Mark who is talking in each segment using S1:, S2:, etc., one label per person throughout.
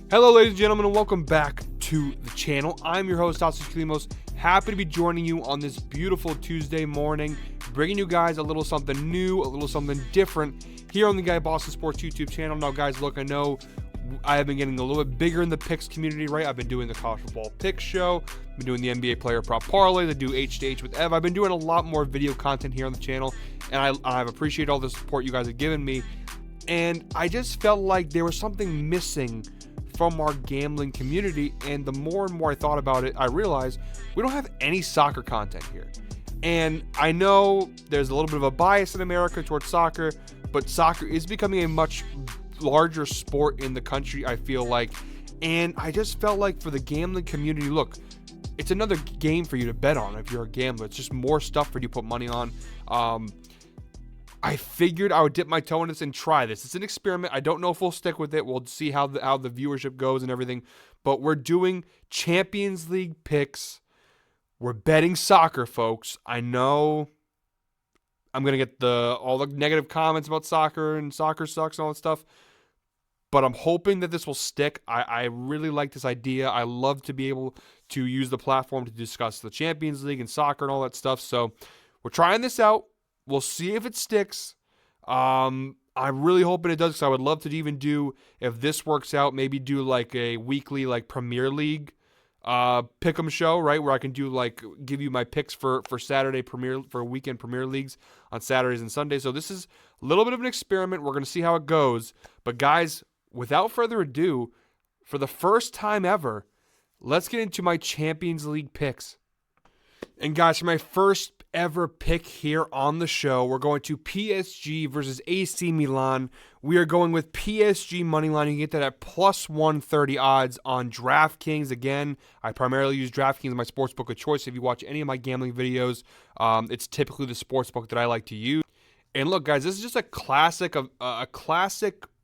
S1: Hello, ladies and gentlemen, and welcome back to the channel. I'm your host, Tasos Klimos. Happy to be joining you on this beautiful Tuesday morning, bringing you guys a little something new, a little something different here on the Guy Boston Sports YouTube channel. Now, guys, look, I know I have been getting a little bit bigger in the picks community, right? I've been doing the college football picks show, I've been doing the NBA player prop parlay, I do H2H with Ev. I've been doing a lot more video content here on the channel, and I've appreciated all the support you guys have given me. And I just felt like there was something missing from our gambling community, and the more and more I thought about it, I realized we don't have any soccer content here. And I know there's a little bit of a bias in America towards soccer, but soccer is becoming a much larger sport in the country, I feel like. And I just felt like for the gambling community, look, it's another game for you to bet on if you're a gambler. It's just more stuff for you to put money on. I figured I would dip my toe in this and try this. It's an experiment. I don't know if we'll stick with it. We'll see how the viewership goes and everything. But we're doing Champions League picks. We're betting soccer, folks. I know I'm going to get all the negative comments about soccer and soccer sucks and all that stuff. But I'm hoping that this will stick. I really like this idea. I love to be able to use the platform to discuss the Champions League and soccer and all that stuff. So we're trying this out. We'll see if it sticks. I'm really hoping it does, because I would love to even do, if this works out, maybe do like a weekly like Premier League pick'em show, right? Where I can do give you my picks for Saturday for weekend Premier Leagues on Saturdays and Sundays. So this is a little bit of an experiment. We're going to see how it goes. But guys, without further ado, for the first time ever, let's get into my Champions League picks. And guys, for my first ever pick here on the show, we're going to PSG versus AC Milan. We are going with PSG moneyline. You can get that at plus 130 odds on DraftKings. Again, I primarily use DraftKings as my sportsbook of choice. If you watch any of my gambling videos, it's typically the sportsbook that I like to use. And look, guys, this is just a classic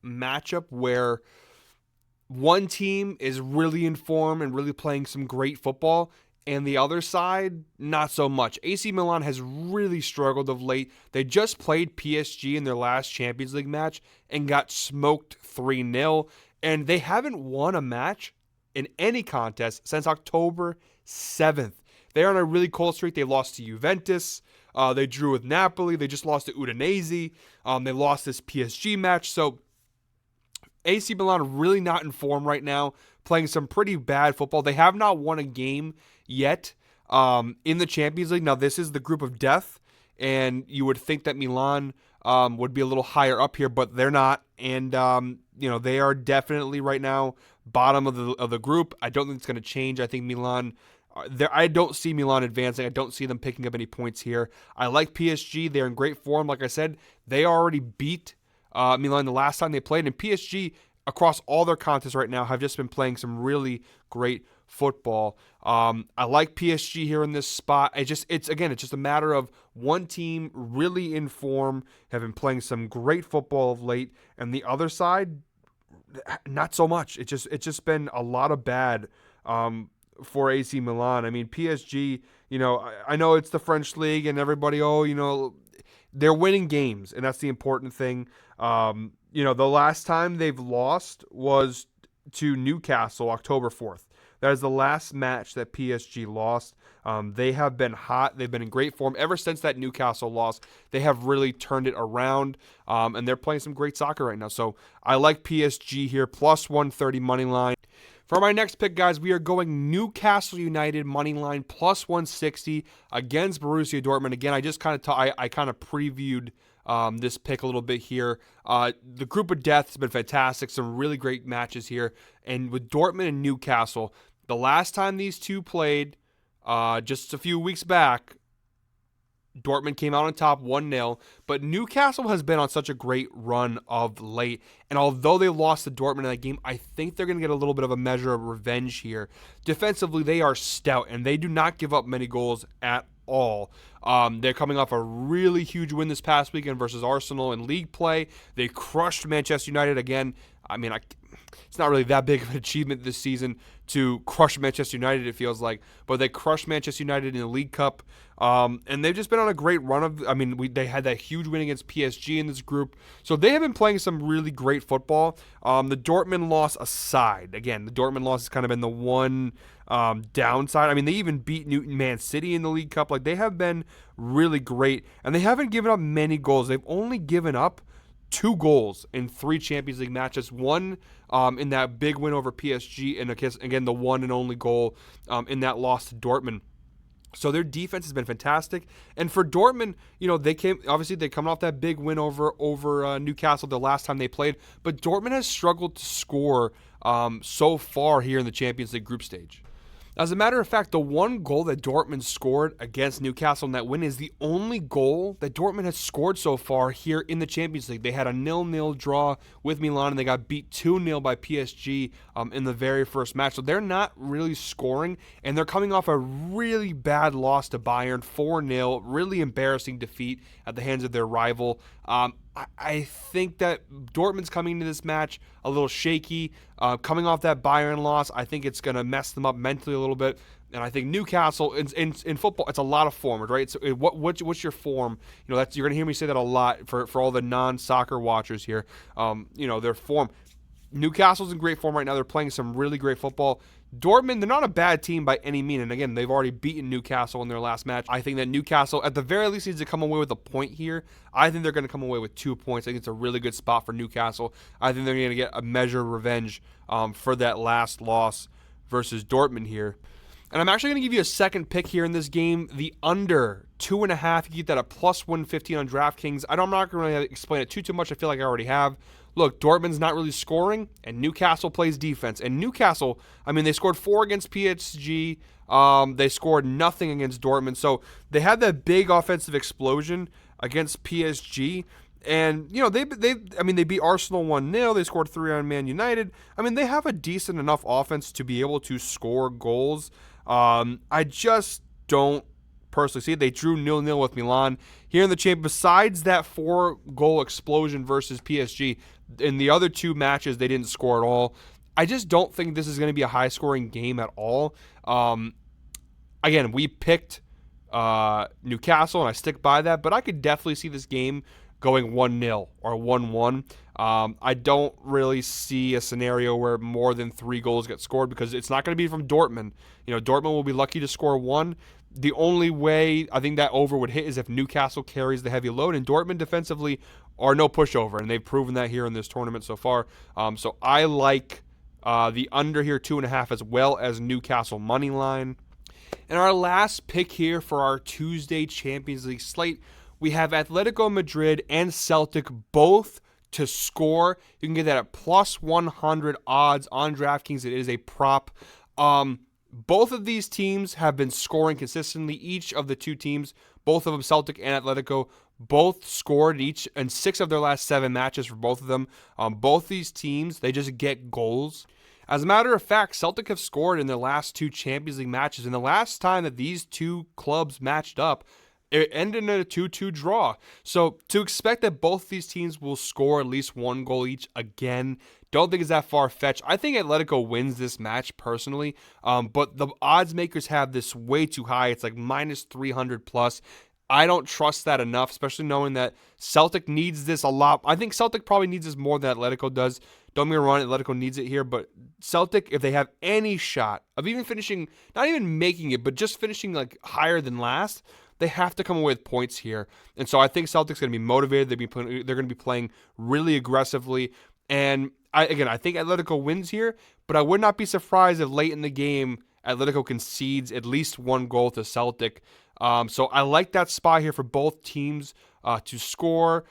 S1: matchup where one team is really in form and really playing some great football, and the other side, not so much. AC Milan has really struggled of late. They just played PSG in their last Champions League match and got smoked 3-0. And they haven't won a match in any contest since October 7th. They're on a really cold streak. They lost to Juventus. They drew with Napoli. They just lost to Udinese. They lost this PSG match. So AC Milan really not in form right now, playing some pretty bad football. They have not won a game yet in the Champions League. Now, this is the group of death, and you would think that Milan would be a little higher up here, but they're not. And they are definitely right now bottom of the group. I don't think it's going to change. I think Milan, I don't see Milan advancing. I don't see them picking up any points here. I like PSG. They're in great form. Like I said, they already beat Milan the last time they played, and PSG across all their contests right now have just been playing some really great football. I like PSG here in this spot. It's just a matter of one team really in form, have been playing some great football of late, and the other side, not so much. It's just been a lot of bad for AC Milan. I mean, PSG, I know it's the French league and everybody, they're winning games, and that's the important thing. The last time they've lost was to Newcastle, October 4th. That is the last match that PSG lost. They have been hot. They've been in great form ever since that Newcastle loss. They have really turned it around, and they're playing some great soccer right now. So I like PSG here, plus 130 money line. For my next pick, guys, we are going Newcastle United money line plus 160 against Borussia Dortmund. Again, I just kind of previewed this pick a little bit here. The group of death has been fantastic. Some really great matches here. And with Dortmund and Newcastle, the last time these two played, just a few weeks back, Dortmund came out on top 1-0, but Newcastle has been on such a great run of late, and although they lost to Dortmund in that game, I think they're going to get a little bit of a measure of revenge here. Defensively, they are stout, and they do not give up many goals at all. They're coming off a really huge win this past weekend versus Arsenal in league play. They crushed Manchester United again. I mean, it's not really that big of an achievement this season to crush Manchester United, it feels like. But they crushed Manchester United in the League Cup. And they've just been on a great run of, they had that huge win against PSG in this group. So they have been playing some really great football. The Dortmund loss aside, again, the Dortmund loss has kind of been the one downside. I mean, they even beat Man City in the League Cup. Like, they have been really great. And they haven't given up many goals. They've only given up 2 goals in 3 Champions League matches. One in that big win over PSG, and again, the one and only goal in that loss to Dortmund. So their defense has been fantastic. And for Dortmund, they come off that big win over Newcastle the last time they played. But Dortmund has struggled to score so far here in the Champions League group stage. As a matter of fact, the one goal that Dortmund scored against Newcastle in that win is the only goal that Dortmund has scored so far here in the Champions League. They had a 0-0 draw with Milan, and they got beat 2-0 by PSG in the very first match. So they're not really scoring, and they're coming off a really bad loss to Bayern, 4-0, really embarrassing defeat at the hands of their rival. I think that Dortmund's coming into this match a little shaky. Coming off that Bayern loss, I think it's going to mess them up mentally a little bit. And I think Newcastle, in football, it's a lot of form, right? So what's your form? You're going to hear me say that a lot for all the non-soccer watchers here. Their form. Newcastle's in great form right now. They're playing some really great football. Dortmund, they're not a bad team by any means. And again, they've already beaten Newcastle in their last match. I think that Newcastle, at the very least, needs to come away with a point here. I think they're going to come away with 2 points. I think it's a really good spot for Newcastle. I think they're going to get a measure of revenge for that last loss versus Dortmund here. And I'm actually going to give you a second pick here in this game, the under 2.5. You get that at plus 115 on DraftKings. I'm not going to explain it too much. I feel like I already have. Look, Dortmund's not really scoring, and Newcastle plays defense. And Newcastle, they scored 4 against PSG. They scored nothing against Dortmund. So they had that big offensive explosion against PSG. And, they beat Arsenal 1-0. They scored 3 on Man United. They have a decent enough offense to be able to score goals. I just don't personally see it. They drew 0-0 with Milan. Here in the champ, besides that 4-goal explosion versus PSG, in the other 2 matches, they didn't score at all. I just don't think this is going to be a high-scoring game at all. Again, we picked Newcastle, and I stick by that, but I could definitely see this game going 1-0 or 1-1. I don't really see a scenario where more than 3 goals get scored because it's not going to be from Dortmund. Dortmund will be lucky to score 1. The only way I think that over would hit is if Newcastle carries the heavy load, and Dortmund defensively are no pushover, and they've proven that here in this tournament so far. So I like the under here, 2.5, as well as Newcastle money line. And our last pick here for our Tuesday Champions League slate, we have Atletico Madrid and Celtic both to score. You can get that at plus 100 odds on DraftKings. It is a prop. Both of these teams have been scoring consistently. Each of the 2 teams, both of them, Celtic and Atletico, both scored each in 6 of their last 7 matches for both of them. Both these teams, they just get goals. As a matter of fact, Celtic have scored in their last 2 Champions League matches. And the last time that these 2 clubs matched up, it ended in a 2-2 draw. So to expect that both these teams will score at least 1 goal each again, don't think it's that far-fetched. I think Atletico wins this match personally, but the odds makers have this way too high. It's like minus 300 plus. I don't trust that enough, especially knowing that Celtic needs this a lot. I think Celtic probably needs this more than Atletico does. Don't get me wrong, Atletico needs it here, but Celtic, if they have any shot of even finishing, not even making it, but just finishing like higher than last, they have to come away with points here. And so I think Celtic's going to be motivated. They're going to be playing really aggressively. And I think Atletico wins here, but I would not be surprised if late in the game, Atletico concedes at least 1 goal to Celtic. So I like that spot here for both teams to score.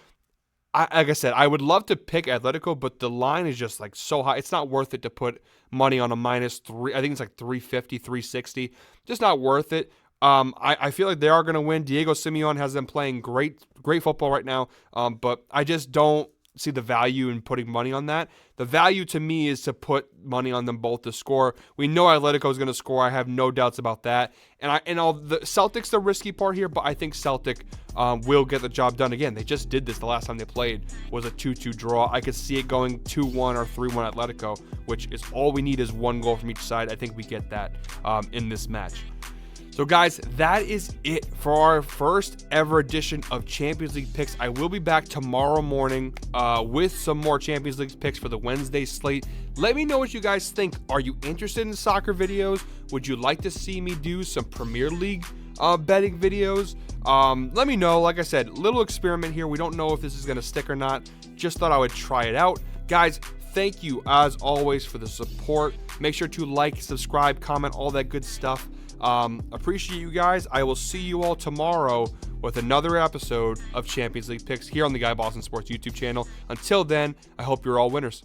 S1: Like I said, I would love to pick Atletico, but the line is just like so high. It's not worth it to put money on a minus 3. I think it's like 350, 360. Just not worth it. I feel like they are going to win. Diego Simeone has them playing great football right now. But I just don't see the value in putting money on that. The value to me is to put money on them both to score. We know Atletico is going to score. I have no doubts about that. And all the Celtics, the risky part here, but I think Celtic will get the job done again. They just did this the last time they played, was a 2-2 draw. I could see it going 2-1 or 3-1 Atletico, which is all we need is one goal from each side. I think we get that in this match. So guys, that is it for our first ever edition of Champions League picks. I will be back tomorrow morning with some more Champions League picks for the Wednesday slate. Let me know what you guys think. Are you interested in soccer videos? Would you like to see me do some Premier League betting videos? Let me know. Like I said, little experiment here. We don't know if this is going to stick or not. Just thought I would try it out. Guys, thank you as always for the support. Make sure to like, subscribe, comment, all that good stuff. Appreciate you guys. I will see you all tomorrow with another episode of Champions League picks here on the Guy Boston Sports YouTube channel. Until then, I hope you're all winners.